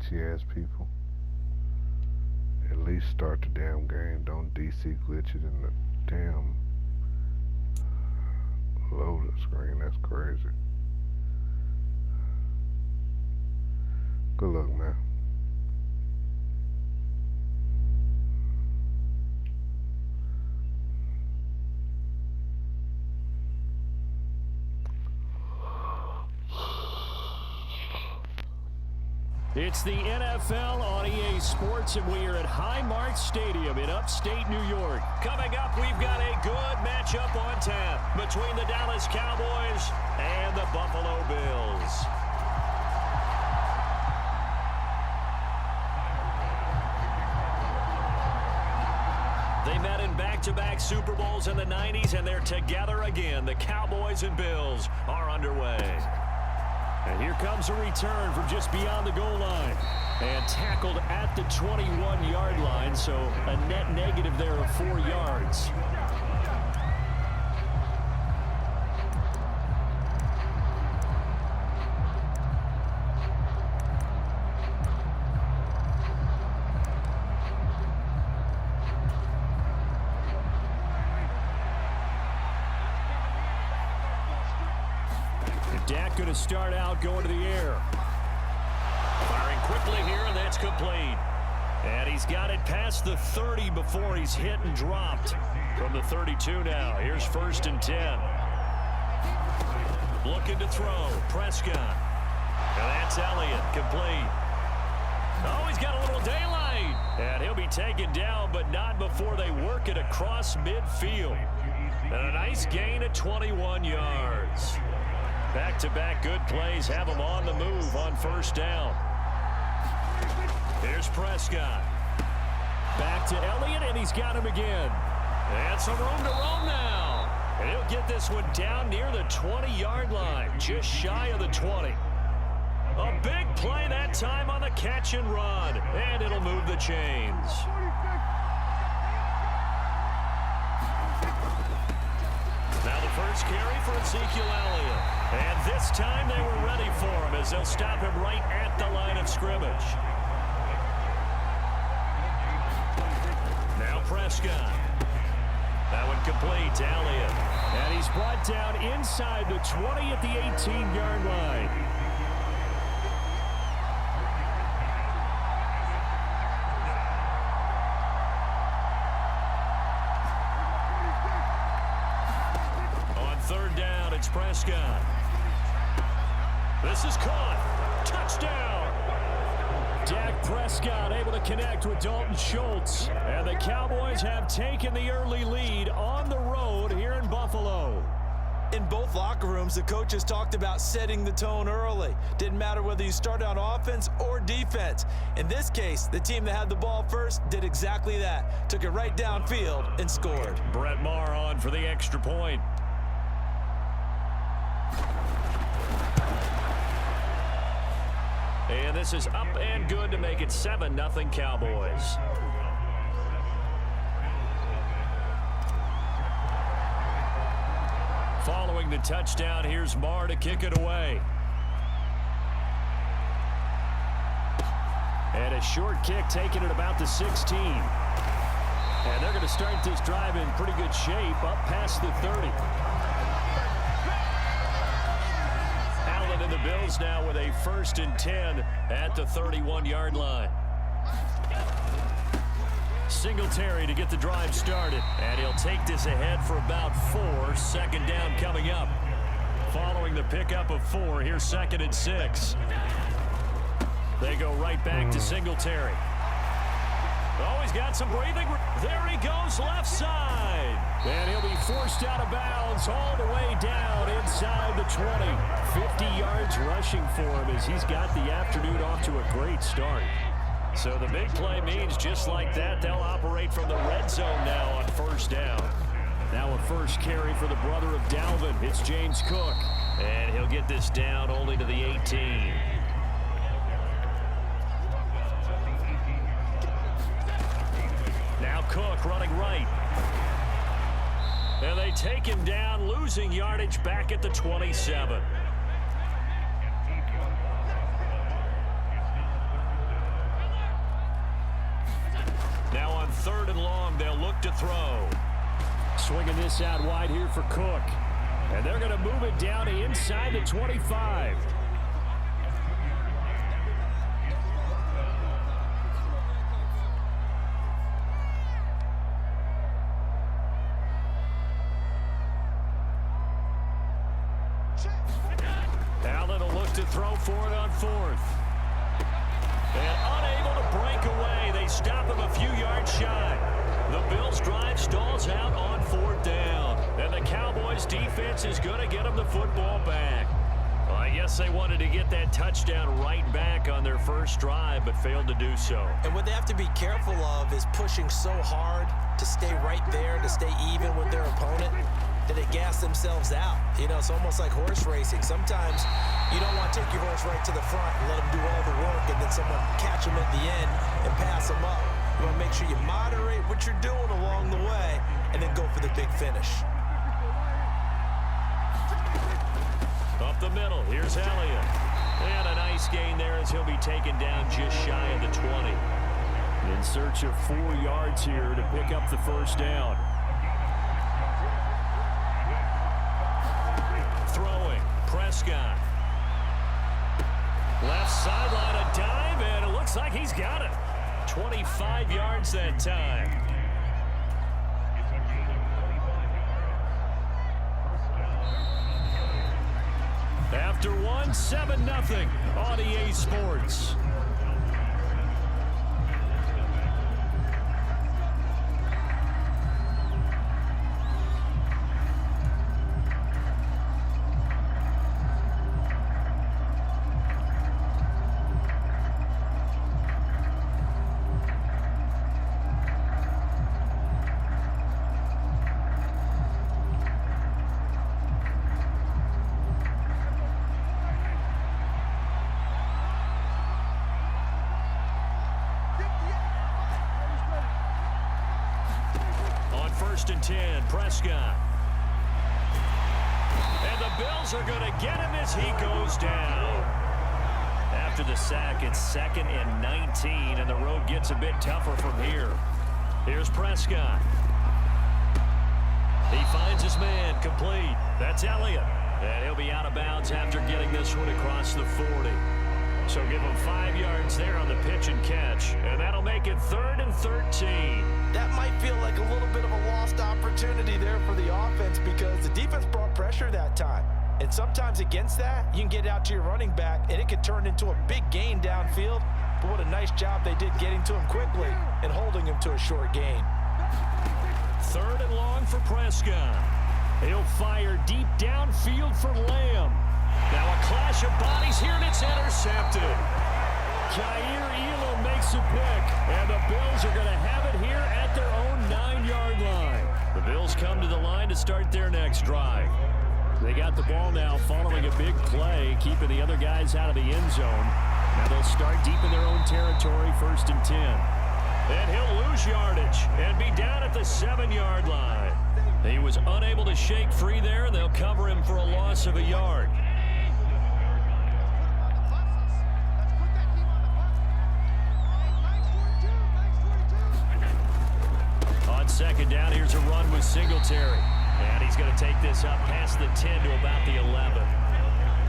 glitchy ass people. At least start the damn game. Don't DC glitch it in the damn loading screen. That's crazy. Good luck, man. It's the NFL on EA Sports, and we are at Highmark Stadium in upstate New York. Coming up, we've got a good matchup on tap between the Dallas Cowboys and the Buffalo Bills. They met in back-to-back Super Bowls in the 90s, and they're together again. The Cowboys and Bills are underway. And here comes a return from just beyond the goal line. And tackled at the 21-yard line, so a net negative there of 4 yards. Dak going to start out going to the air. Firing quickly here, and that's complete. And he's got it past the 30 before he's hit and dropped. From the 32 now, here's 1st and 10. Looking to throw, Prescott. And that's Elliott, complete. Oh, he's got a little daylight. And he'll be taken down, but not before they work it across midfield. And a nice gain of 21 yards. Back-to-back good plays have him on the move on 1st down. Here's Prescott. Back to Elliott, and he's got him again. And some room to roam now. And he'll get this one down near the 20-yard line, just shy of the 20. A big play that time on the catch and run, and it'll move the chains. Now the first carry for Ezekiel Elliott. And this time they were ready for him as they'll stop him right at the line of scrimmage. Now Prescott. That one complete to Elliott. And he's brought down inside the 20 at the 18-yard line. On 3rd down, it's Prescott. This is caught. Touchdown. Dak Prescott able to connect with Dalton Schultz. And the Cowboys have taken the early lead on the road here in Buffalo. In both locker rooms, the coaches talked about setting the tone early. Didn't matter whether you started on offense or defense. In this case, the team that had the ball first did exactly that. Took it right downfield and scored. Brett Maher on for the extra point. And this is up and good to make it 7-0 Cowboys. Following the touchdown, here's Maher to kick it away. And a short kick taken at about the 16. And they're going to start this drive in pretty good shape up past the 30. And the Bills now with a 1st and 10 at the 31-yard line. Singletary to get the drive started. And he'll take this ahead for about 4. 2nd down coming up. Following the pickup of 4, here's 2nd and 6. They go right back to Singletary. Oh, he's got some breathing. There he goes, left side. And he'll be forced out of bounds all the way down inside the 20. 50 yards rushing for him as he's got the afternoon off to a great start. So the big play means just like that, they'll operate from the red zone now on 1st down. Now a first carry for the brother of Dalvin. It's James Cook. And he'll get this down only to the 18. Now Cook running right. And they take him down, losing yardage back at the 27. to throw. Swinging this out wide here for Cook. And they're going to move it down to inside the 25. Allen will look to throw for it on fourth. And unable to break away. They stop him a few yards shy. The Bills' drive stalls out on fourth down. And the Cowboys' defense is going to get them the football back. Well, I guess they wanted to get that touchdown right back on their first drive, but failed to do so. And what they have to be careful of is pushing so hard to stay right there, to stay even with their opponent, that they gas themselves out. You know, it's almost like horse racing. Sometimes you don't want to take your horse right to the front and let them do all the work and then someone catch them at the end and pass them up. You want to make sure you moderate what you're doing along the way and then go for the big finish. Up the middle, here's Elliott. And a nice gain there as he'll be taken down just shy of the 20. In search of 4 yards here to pick up the first down. Throwing, Prescott. Left sideline, a dive, and it looks like he's got it. 25 yards that time. After one, 7-0 on EA Sports. First and 10, Prescott. And the Bills are going to get him as he goes down. After the sack, it's 2nd and 19, and the road gets a bit tougher from here. Here's Prescott. He finds his man, complete. That's Elliott. And he'll be out of bounds after getting this one across the 40. So give him 5 yards there on the pitch and catch. And that'll make it 3rd and 13. That might feel like a little bit of a lost opportunity there for the offense because the defense brought pressure that time. And sometimes against that, you can get out to your running back, and it could turn into a big gain downfield. But what a nice job they did getting to him quickly and holding him to a short gain. 3rd and long for Prescott. He'll fire deep downfield for Lamb. Now a clash of bodies here, and it's intercepted. Jair Elam makes a pick, and the Bills are going to have it here at their own 9-yard line. The Bills come to the line to start their next drive. They got the ball now following a big play, keeping the other guys out of the end zone. Now they'll start deep in their own territory, 1st and 10. And he'll lose yardage and be down at the 7-yard line. He was unable to shake free there. They'll cover him for a loss of a yard. On 2nd down, here's a run with Singletary. And he's going to take this up past the 10 to about the 11.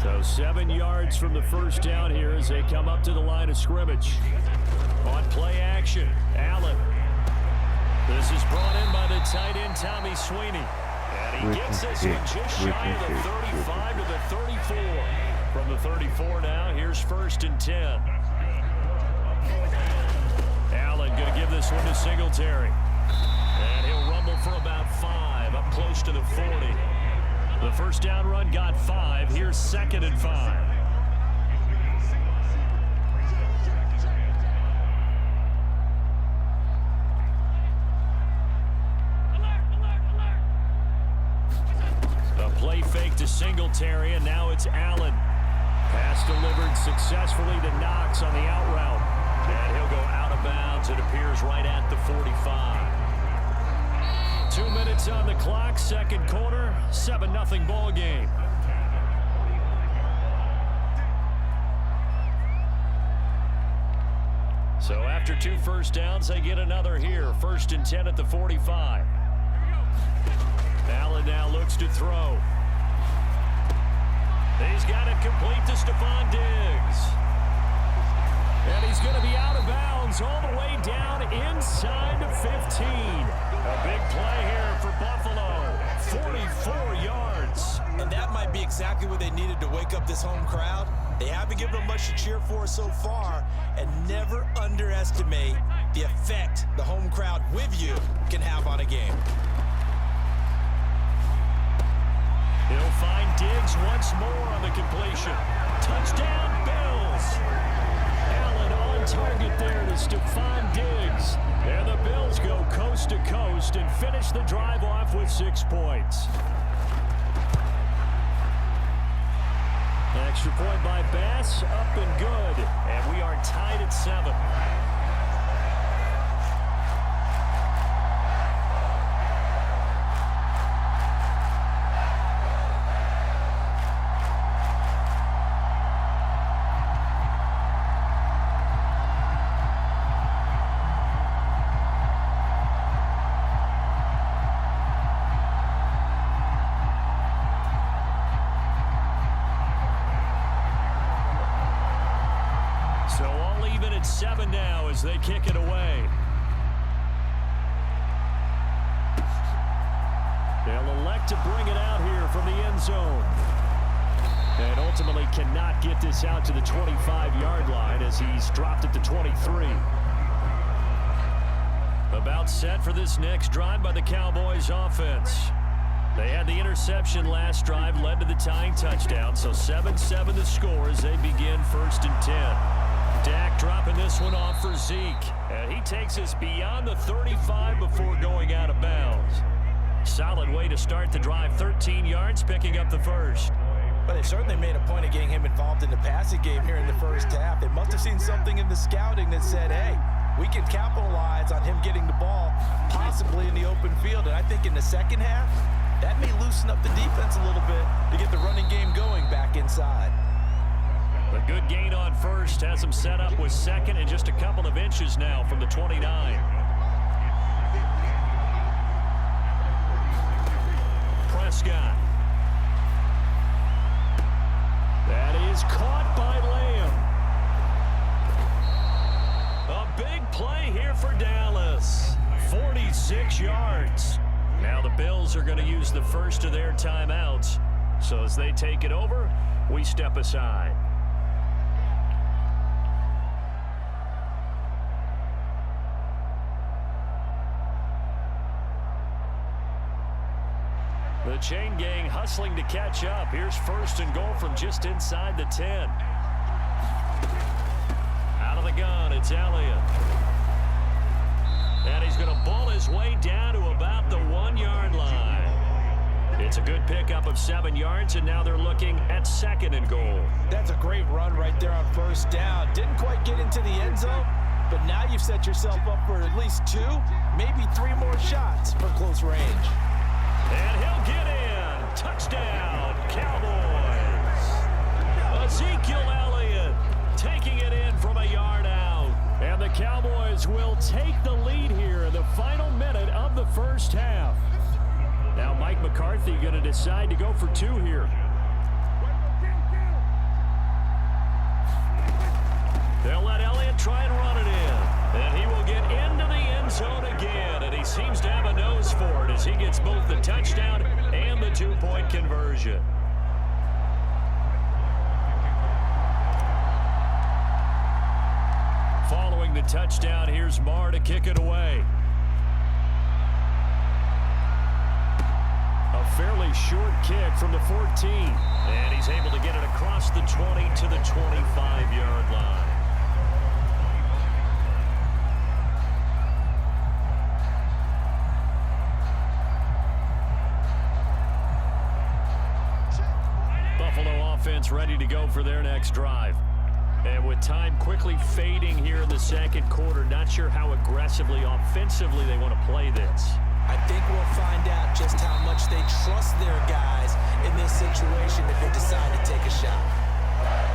So 7 yards from the first down here as they come up to the line of scrimmage. On play action, Allen. This is brought in by the tight end, Tommy Sweeney. And he gets this one just shy of the 35 to the 34. From the 34 now, here's 1st and 10. Allen going to give this one to Singletary. And he'll rumble for about 5, up close to the 40. The first down run got 5. Here's 2nd and 5. A play fake to Singletary, and now it's Allen. Pass delivered successfully to Knox on the out route. And he'll go out of bounds. It appears right at the 45. 2 minutes on the clock, 2nd quarter, 7-0 ball game. So after After 2 first downs, they get another here. 1st and 10 at the 45. Allen now looks to throw. He's got it complete to Stephon Diggs. And he's going to be out of bounds all the way down inside the 15. A big play here for Buffalo. 44 yards. And that might be exactly what they needed to wake up this home crowd. They haven't given them much to cheer for so far, and never underestimate the effect the home crowd with you can have on a game. He'll find Diggs once more on the completion. Touchdown, Bills. Allen on target there to Stephon Diggs. And the Bills go coast to coast and finish the drive off with 6 points. Extra point by Bass, up and good. And we are tied at 7. So all even at 7 now as they kick it away. They'll elect to bring it out here from the end zone. And ultimately cannot get this out to the 25-yard line as he's dropped it to 23. About set for this next drive by the Cowboys offense. They had the interception last drive, led to the tying touchdown. So 7-7 the score as they begin 1st and 10. Dak dropping this one off for Zeke. And he takes us beyond the 35 before going out of bounds. Solid way to start the drive. 13 yards, picking up the first. But they certainly made a point of getting him involved in the passing game here in the first half. They must have seen something in the scouting that said, hey, we can capitalize on him getting the ball possibly in the open field. And I think in the second half, that may loosen up the defense a little bit to get the running game going back inside. A good gain on first has him set up with 2nd and just a couple of inches now from the 29. Prescott. That is caught by Lamb. A big play here for Dallas. 46 yards. Now the Bills are going to use the first of their timeouts. So as they take it over, we step aside. The chain gang hustling to catch up. Here's 1st and goal from just inside the 10. Out of the gun, it's Elliott. And he's going to ball his way down to about the 1-yard line. It's a good pickup of 7 yards, and now they're looking at 2nd and goal. That's a great run right there on 1st down. Didn't quite get into the end zone, but now you've set yourself up for at least 2, maybe 3 more shots for close range. And he'll get in. Touchdown, Cowboys. Ezekiel Elliott taking it in from a yard out. And the Cowboys will take the lead here in the final minute of the first half. Now Mike McCarthy going to decide to go for 2 here. They'll let Elliott try and run it in. And he will get into the end zone again. And he seems to have a nose for it as he gets both the touchdown and the 2-point conversion. Following the touchdown, here's Marr to kick it away. A fairly short kick from the 14. And he's able to get it across the 20 to the 25-yard line. Buffalo offense ready to go for their next drive. And with time quickly fading here in the second quarter, not sure how aggressively, offensively they want to play this. I think we'll find out just how much they trust their guys in this situation if they decide to take a shot.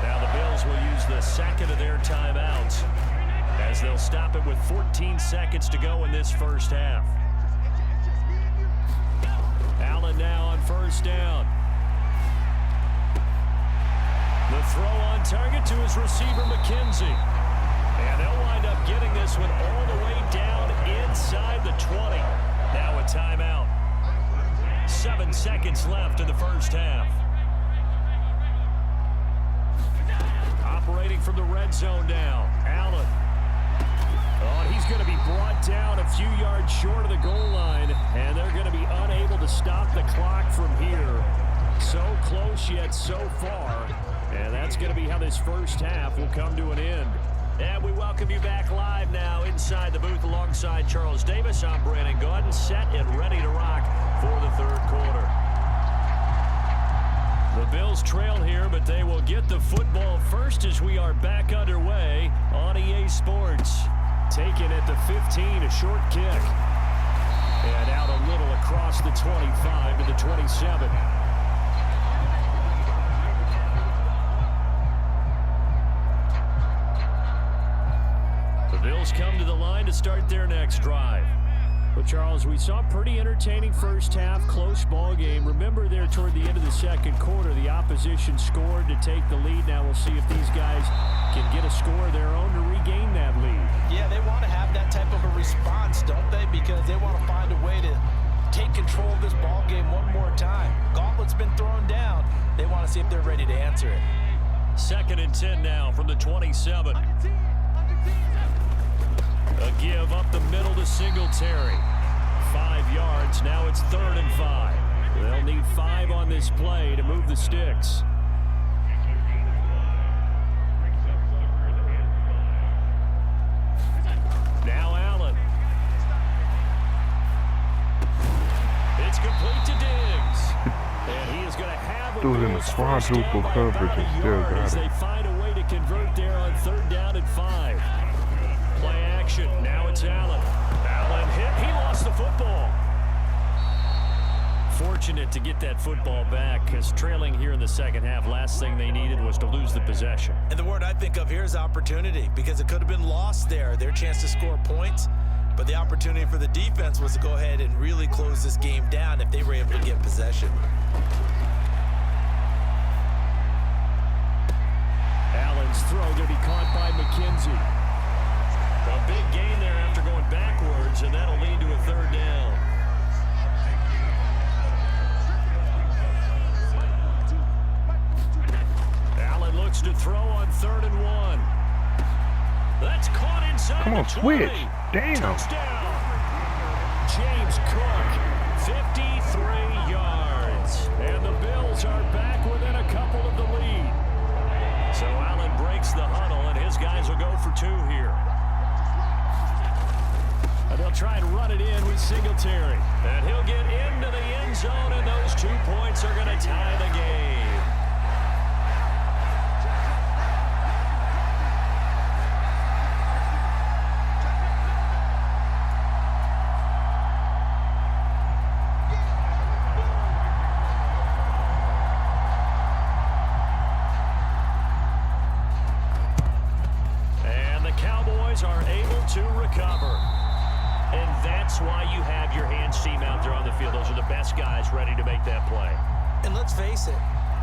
Now the Bills will use the 2nd of their timeouts. as they'll stop it with 14 seconds to go in this first half. Allen now on first down. The throw on target to his receiver, McKenzie. And they'll wind up getting this one all the way down inside the 20. Now a timeout. 7 seconds left in the first half. Operating from the red zone now, Allen. Oh, and he's going to be brought down a few yards short of the goal line, and they're going to be unable to stop the clock from here. So close yet so far, and that's going to be how this first half will come to an end. And we welcome you back live now inside the booth alongside Charles Davis. I'm Brandon Gaudin, set and ready to rock for the third quarter. The Bills trail here, but they will get the football first as we are back underway on EA Sports. Taken at the 15, a short kick. And out a little across the 25 to the 27. The Bills come to the line to start their next drive. Well, Charles, we saw a pretty entertaining first half, close ball game. Remember there toward the end of the second quarter, the opposition scored to take the lead. Now we'll see if these guys can get a score of their own to regain that lead. Yeah, they want to have that type of a response, don't they? Because they want to find a way to take control of this ball game one more time. Gauntlet's been thrown down. They want to see if they're ready to answer it. 2nd and 10 now from the 27. A give up the middle to Singletary. 5 yards. Now it's 3rd and 5. They'll need 5 on this play to move the sticks. Now Allen. It's complete to Diggs. And he is going to have a Dude in the quadruple coverage and still got as it. they find a way to convert there on 3rd down and 5. Play action. Now it's Allen. Allen hit. He lost the football. Fortunate to get that football back because trailing here in the second half, last thing they needed was to lose the possession. And the word I think of here is opportunity, because it could have been lost there, their chance to score points. But the opportunity for the defense was to go ahead and really close this game down if they were able to get possession. Allen's throw going to be caught by McKenzie. A big gain there after going backwards, and that'll lead to a 3rd down. Allen looks to throw on 3rd and 1. That's caught inside. Come on, the 20. switch. Damn. Touchdown. James Cook, 53 yards. And the Bills are back within a couple of the lead. So Allen breaks the huddle, and his guys will go for 2 here. And they'll try and run it in with Singletary. And he'll get into the end zone, and those 2 points are going to tie the game. And the Cowboys are able to recover. And that's why you have your hands team out there on the field. Those are the best guys ready to make that play. And let's face it,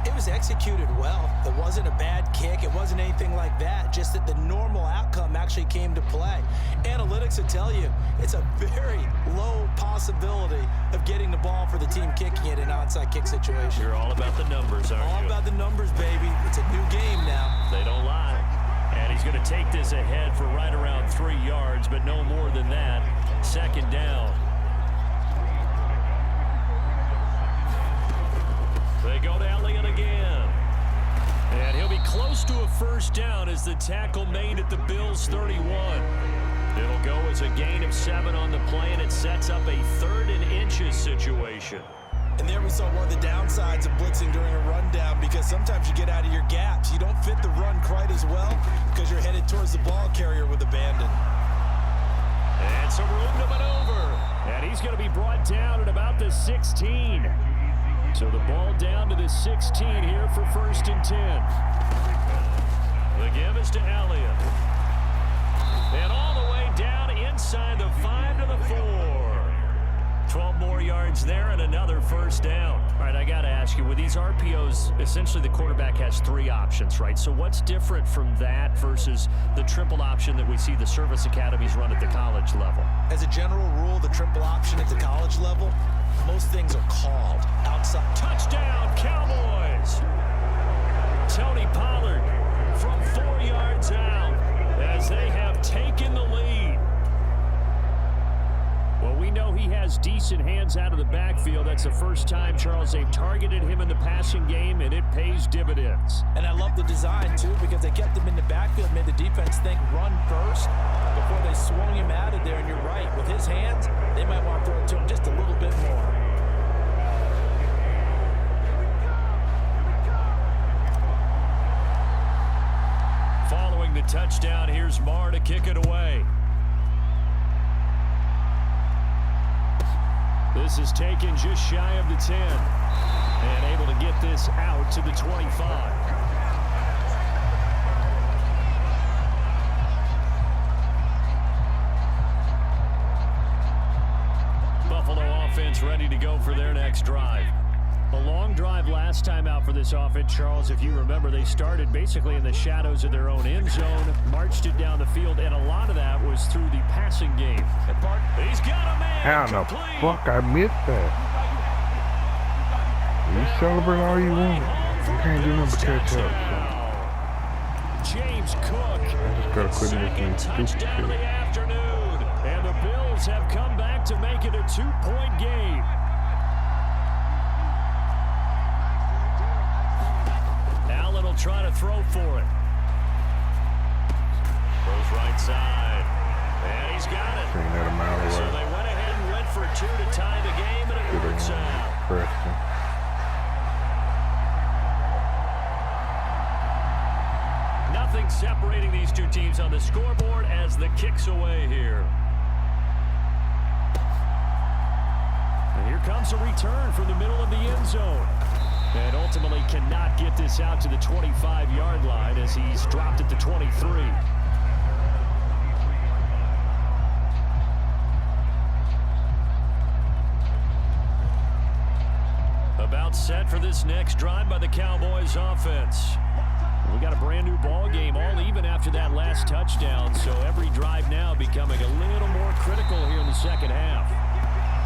it was executed well. It wasn't a bad kick. It wasn't anything like that. Just that the normal outcome actually came to play. Analytics will tell you it's a very low possibility of getting the ball for the team kicking it in an onside kick situation. You're all about the numbers, aren't you? All about the numbers, baby. It's a new game now. They don't lie. And he's going to take this ahead for right around 3 yards, but no more than that. 2nd down. They go to Elliott again. And he'll be close to a 1st down as the tackle made at the Bills' 31. It'll go as a gain of 7 on the play, and it sets up a 3rd and inches situation. And there we saw one of the downsides of blitzing during a rundown, because sometimes you get out of your gaps. You don't fit the run quite as well because you're headed towards the ball carrier with abandon. And some room to maneuver. And he's going to be brought down at about the 16. So the ball down to the 16 here for 1st and 10. The give is to Elliott. And all the way down inside the 5 to the 4. 12 more yards there and another first down. All right, I got to ask you, with these RPOs, essentially the quarterback has 3 options, right? So what's different from that versus the triple option that we see the service academies run at the college level? As a general rule, the triple option at the college level, most things are called outside. Touchdown, Cowboys! Tony Pollard from 4 yards out as they have taken the lead. Well, we know he has decent hands out of the backfield. That's the first time, Charles, they've targeted him in the passing game, and it pays dividends. And I love the design, too, because they kept him in the backfield, made the defense think run first before they swung him out of there. And you're right, with his hands, they might want to throw it to him just a little bit more. Following the touchdown, here's Marr to kick it away. This is taken just shy of the 10 and able to get this out to the 25. Buffalo offense ready to go for their next drive. A long drive last time out for this offense, Charles. If you remember, they started basically in the shadows of their own end zone, marched it down the field, and a lot of that was through the passing game. He's got a man. How the fuck I missed that? You celebrate all you want. You can't do nothing but catch up. So. James Cook. I just gotta quit making this stupid touchdown of the shit. afternoon. And the Bills have come back to make it a 2-point game. Allen will try to throw for it. Throws right side. And he's got it. Seen that a mile away. So they went ahead and went for 2 to tie the game, and it works out. Preston. Nothing separating these two teams on the scoreboard as the kick's away here. And here comes a return from the middle of the end zone. And ultimately cannot get this out to the 25-yard line as he's dropped at the 23. About set for this next drive by the Cowboys offense. We got a brand new ball game, all even after that last touchdown, so every drive now becoming a little more critical here in the second half.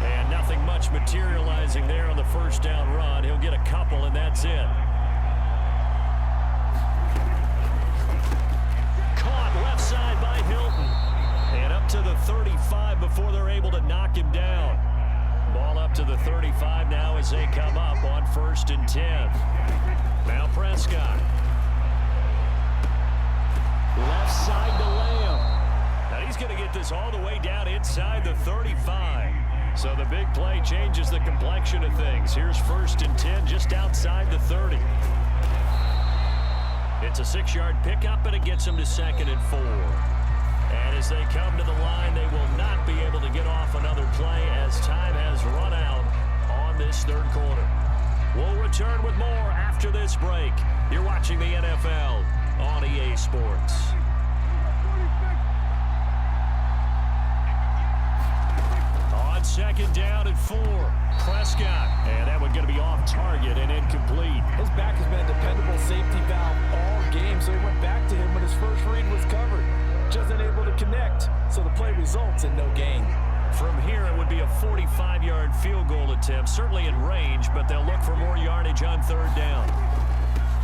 And nothing much materializing there on the first down run. He'll get a couple, and that's it. Caught left side by Hilton. And up to the 35 before they're able to knock him down. Ball up to the 35 now as they come up on 1st and 10. Now Prescott. Left side to Lamb. Now he's going to get this all the way down inside the 35. So the big play changes the complexion of things. Here's 1st and 10 just outside the 30. It's a 6-yard pickup, and it gets them to 2nd and 4. And as they come to the line, they will not be able to get off another play as time has run out on this 3rd quarter. We'll return with more after this break. You're watching the NFL on EA Sports. On 2nd down and 4, Prescott. And that one going to be off target and incomplete. His back has been a dependable safety valve all game, so he went back to him when his first read was covered. Just unable to connect, so the play results in no gain. From here, it would be a 45-yard field goal attempt, certainly in range, but they'll look for more yardage on 3rd down.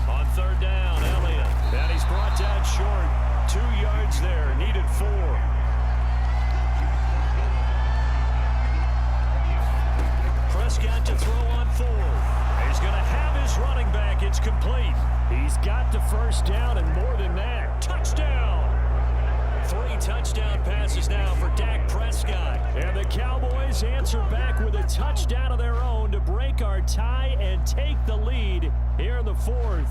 On 3rd down, Elliott. And he's brought down short. 2 yards there, needed 4. Prescott to throw on 4th. He's going to have his running back. It's complete. He's got the first down and more than that. Touchdown! 3 touchdown passes now for Dak Prescott. And the Cowboys answer back with a touchdown of their own to break our tie and take the lead here in the 4th.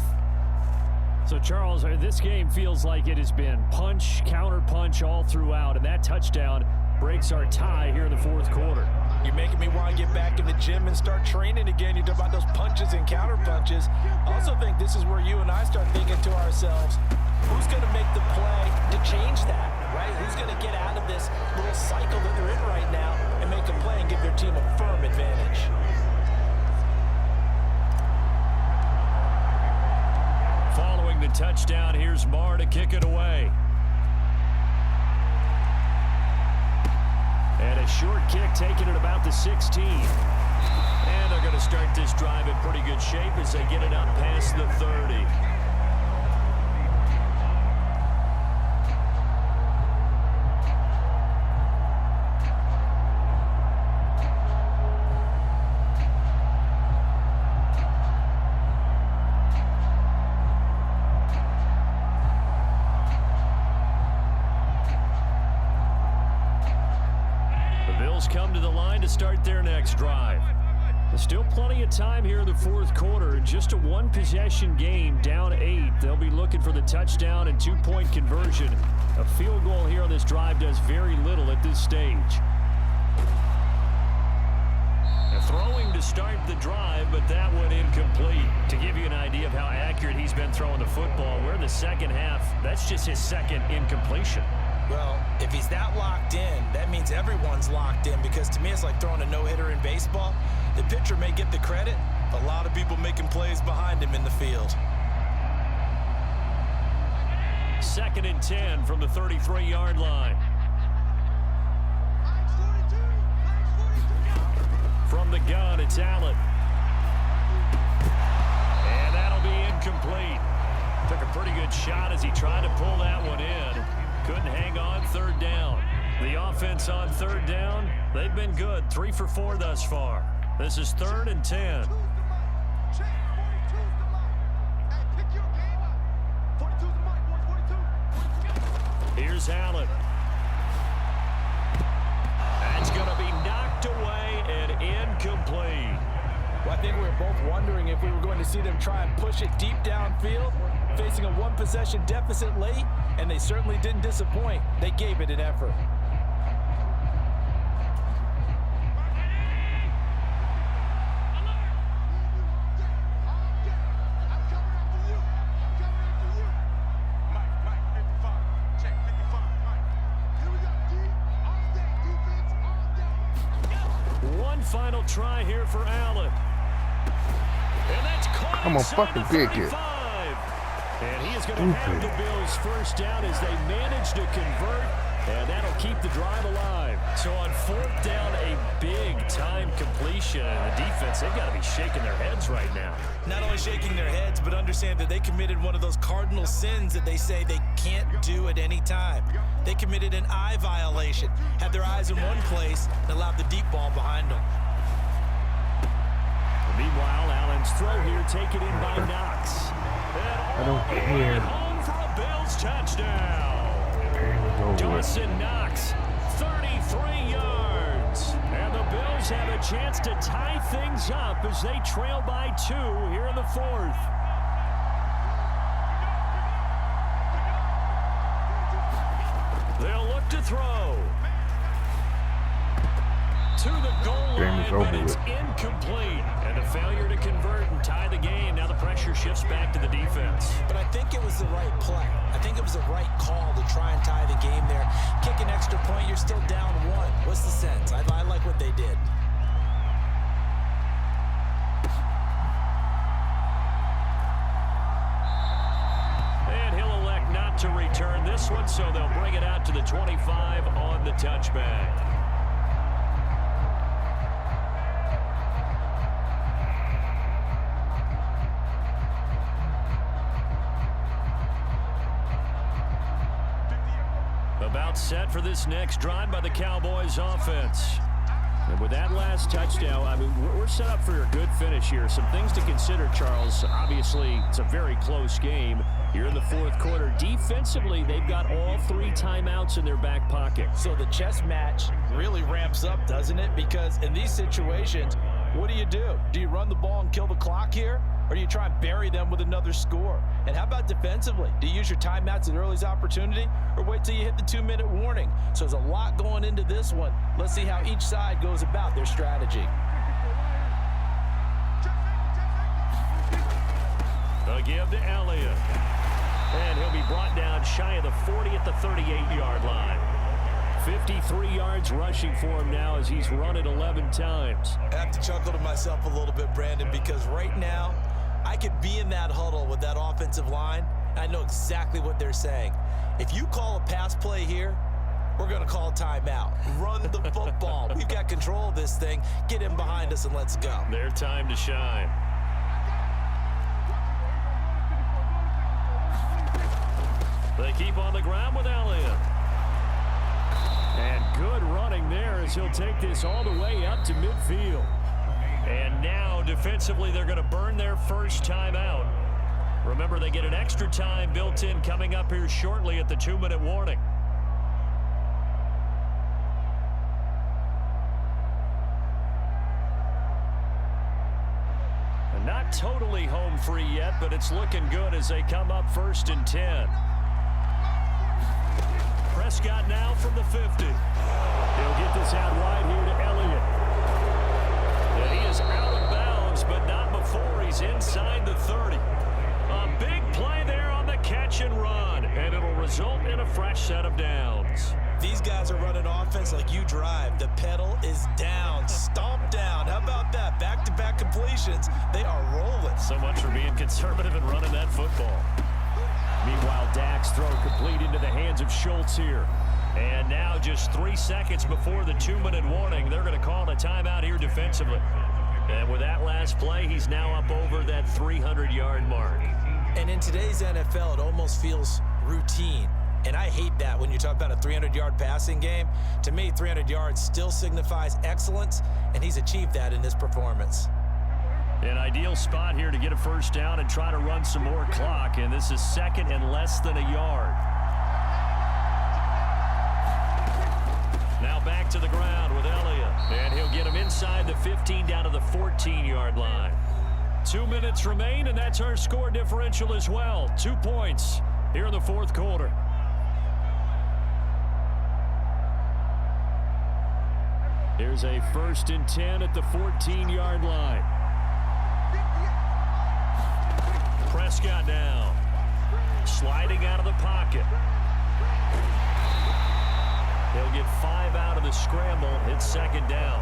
So, Charles, this game feels like it has been punch, counter punch all throughout, and that touchdown breaks our tie here in the 4th quarter. You're making me want to get back in the gym and start training again. You talk about those punches and counter punches. I also think this is where you and I start thinking to ourselves, who's going to make the play to change that? right? Who's going to get out of this little cycle that they're in right now and make a play and give their team a firm advantage? Following the touchdown, here's Marr to kick it away. And a short kick taken at about the 16. And they're going to start this drive in pretty good shape as they get it up past the 30. Come to the line to start their next drive. There's still plenty of time here in the fourth quarter. Just a one-possession game, down 8. They'll be looking for the touchdown and two-point conversion. A field goal here on this drive does very little at this stage. A throwing to start the drive, but that one incomplete. To give you an idea of how accurate he's been throwing the football, we're in the second half. That's just his second incompletion. Well, if he's that locked in, that means everyone's locked in, because to me it's like throwing a no-hitter in baseball. The pitcher may get the credit, a lot of people making plays behind him in the field. 2nd and 10 from the 33-yard line. From the gun, it's Allen. And that'll be incomplete. Took a pretty good shot as he tried to pull that one in. Couldn't hang on, 3rd down. The offense on 3rd down, they've been good. 3 for 4 thus far. This is 3rd and 10. Here's Allen. That's going to be knocked away and incomplete. Well, I think we were both wondering if we were going to see them try and push it deep downfield, facing a one-possession deficit late, and they certainly didn't disappoint. They gave it an effort. One final try here for Allen. And that's caught. I'm gonna fucking pick it. And he is going to have the Bills first down as they manage to convert, and that'll keep the drive alive. So on 4th down, a big-time completion, and the defense, they've got to be shaking their heads right now. Not only shaking their heads, but understand that they committed one of those cardinal sins that they say they can't do at any time. They committed an eye violation, had their eyes in one place, and allowed the deep ball behind them. Meanwhile, Allen's throw here taken in by Knox. I don't care. Home for a Bills touchdown. Dawson Knox, 33 yards. And the Bills have a chance to tie things up as they trail by 2 here in the 4th. They'll look to throw. To the goal line, but it's incomplete. And a failure to convert and tie the game. Now the pressure shifts back to the defense. But I think it was the right play. I think it was the right call to try and tie the game there. Kick an extra point, you're still down 1. What's the sense? I like what they did. And he'll elect not to return this one, so they'll bring it out to the 25 on the touchback. About set for this next drive by the Cowboys offense. And with that last touchdown, I mean, we're set up for a good finish here. Some things to consider, Charles. Obviously, it's a very close game. Here in the 4th quarter, defensively, they've got all 3 timeouts in their back pocket. So the chess match really ramps up, doesn't it? Because in these situations, what do? Do you run the ball and kill the clock here? Or do you try and bury them with another score? And how about defensively? Do you use your timeouts at early's opportunity, or wait till you hit the 2-minute warning? So there's a lot going into this one. Let's see how each side goes about their strategy. The give to Elliott. And he'll be brought down shy of the 40 at the 38-yard line. 53 yards rushing for him now as he's run it 11 times. I have to chuckle to myself a little bit, Brandon, because right now I could be in that huddle with that offensive line. And I know exactly what they're saying. If you call a pass play here, we're going to call timeout. Run the football. We've got control of this thing. Get in behind us and let's go. Their time to shine. They keep on the ground with Elliott. And good running there as he'll take this all the way up to midfield. And now defensively they're going to burn their first timeout. Remember, they get an extra time built in coming up here shortly at the 2-minute warning. And not totally home free yet, but it's looking good as they come up 1st and 10. Prescott now from the 50. He'll get this out wide here to Elliott. And he is out of bounds, but not before he's inside the 30. A big play there on the catch and run, and it'll result in a fresh set of downs. These guys are running offense like you drive. The pedal is down, stomp down. How about that? Back-to-back completions. They are rolling. So much for being conservative and running that football. Meanwhile, Dak's throw complete into the hands of Schultz here. And now just 3 seconds before the 2-minute warning, they're going to call a timeout here defensively. And with that last play, he's now up over that 300-yard mark. And in today's NFL, it almost feels routine. And I hate that when you talk about a 300-yard passing game. To me, 300 yards still signifies excellence, and he's achieved that in this performance. An ideal spot here to get a first down and try to run some more clock, and this is 2nd and less than a yard. Now back to the ground with Elliott, and he'll get him inside the 15 down to the 14-yard line. 2 minutes remain, and that's our score differential as well. 2 points here in the 4th quarter. Here's a 1st and 10 at the 14-yard line. Prescott now, sliding out of the pocket. He'll get 5 out of the scramble. It's 2nd down.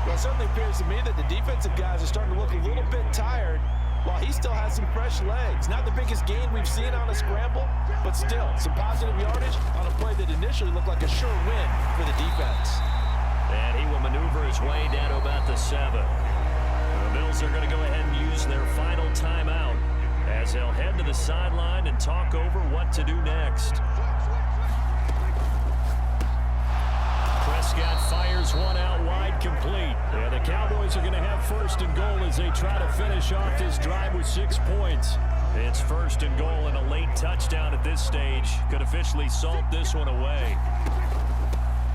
Well, it certainly appears to me that the defensive guys are starting to look a little bit tired while he still has some fresh legs. Not the biggest gain we've seen on a scramble, but still some positive yardage on a play that initially looked like a sure win for the defense. And he will maneuver his way down to about the 7. The Bills are going to go ahead and use their final timeout as they'll head to the sideline and talk over what to do next. Prescott fires one out wide, complete. And the Cowboys are going to have 1st and goal as they try to finish off this drive with 6 points. It's 1st and goal, and a late touchdown at this stage could officially salt this one away.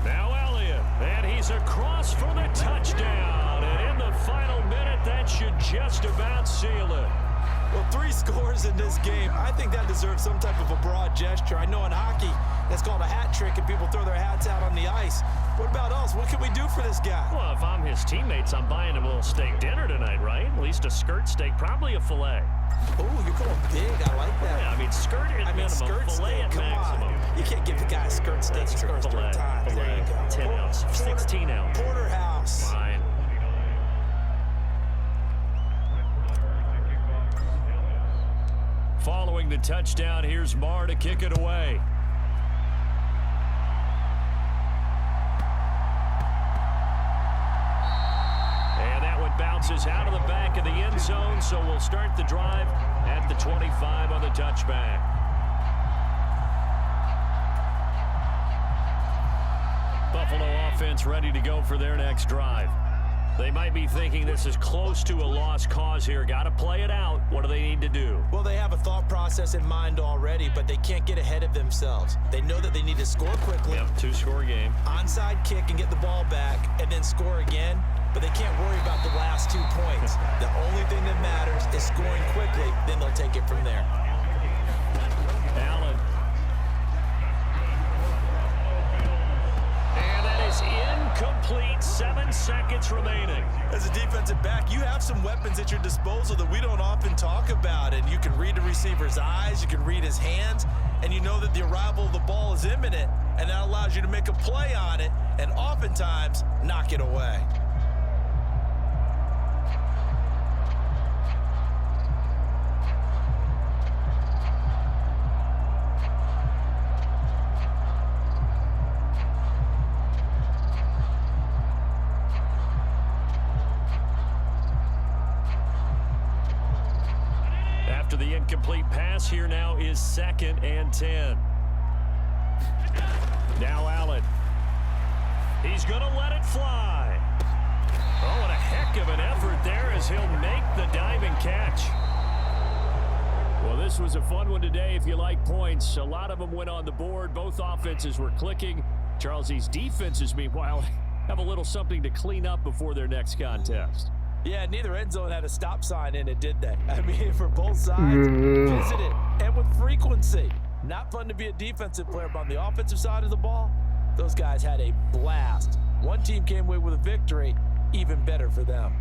Now Elliott, and he's across for the touchdown. And in the final minute, that should just about seal it. Well, 3 scores in this game. I think that deserves some type of a broad gesture. I know in hockey, that's called a hat trick, and people throw their hats out on the ice. What about us? What can we do for this guy? Well, if I'm his teammates, I'm buying him a little steak dinner tonight, right? At least a skirt steak, probably a filet. Oh, you're going big. I like that. Yeah, I mean, skirt at minimum, skirt filet steak. at maximum. On. You can't give the guy a skirt steak his first 3 times. There you go. 10 ounce, 16 ounce. Porterhouse. Fine. Following the touchdown, here's Marr to kick it away. And that one bounces out of the back of the end zone, so we'll start the drive at the 25 on the touchback. Buffalo offense ready to go for their next drive. They might be thinking this is close to a lost cause here. Got to play it out. What do they need to do? Well, they have a thought process in mind already, but they can't get ahead of themselves. They know that they need to score quickly. Yep, 2-score game. Onside kick and get the ball back and then score again, but they can't worry about the last 2 points. The only thing that matters is scoring quickly, then they'll take it from there. Allen. And that is incomplete. 7 seconds remaining. As a defensive back, you have some weapons at your disposal that we don't often talk about. And you can read the receiver's eyes, you can read his hands, and you know that the arrival of the ball is imminent, and that allows you to make a play on it and oftentimes knock it away. After the incomplete pass, here now is 2nd and 10. Now Allen. He's going to let it fly. Oh, what a heck of an effort there as he'll make the diving catch. Well, this was a fun one today if you like points. A lot of them went on the board. Both offenses were clicking. Charles, these defenses, meanwhile, have a little something to clean up before their next contest. Yeah, neither end zone had a stop sign in it, did they? I mean, for both sides, visit it, and with frequency. Not fun to be a defensive player, but on the offensive side of the ball, those guys had a blast. One team came away with a victory, even better for them.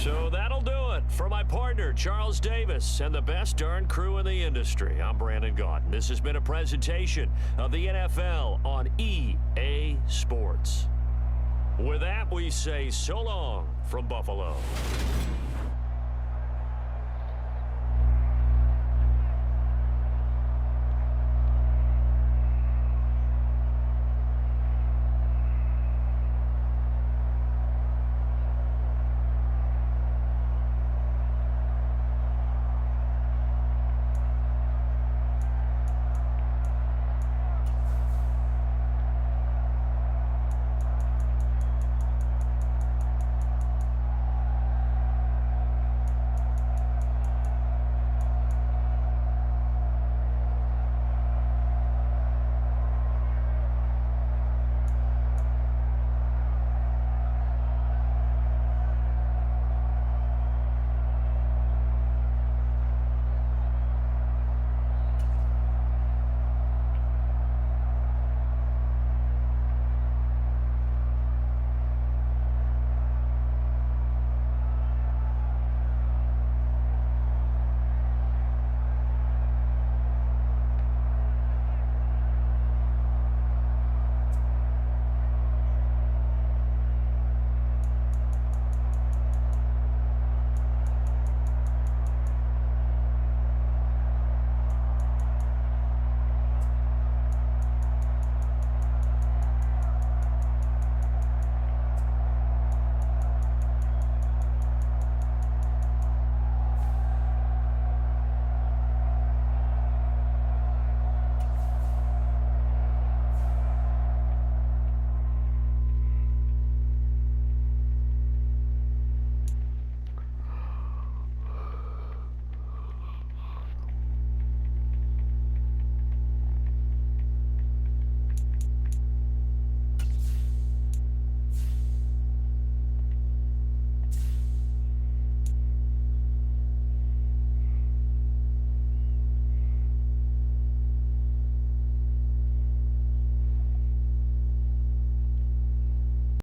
So that'll do it for my partner, Charles Davis, and the best darn crew in the industry. I'm Brandon Gaudin. This has been a presentation of the NFL on EA Sports. With that, we say so long from Buffalo.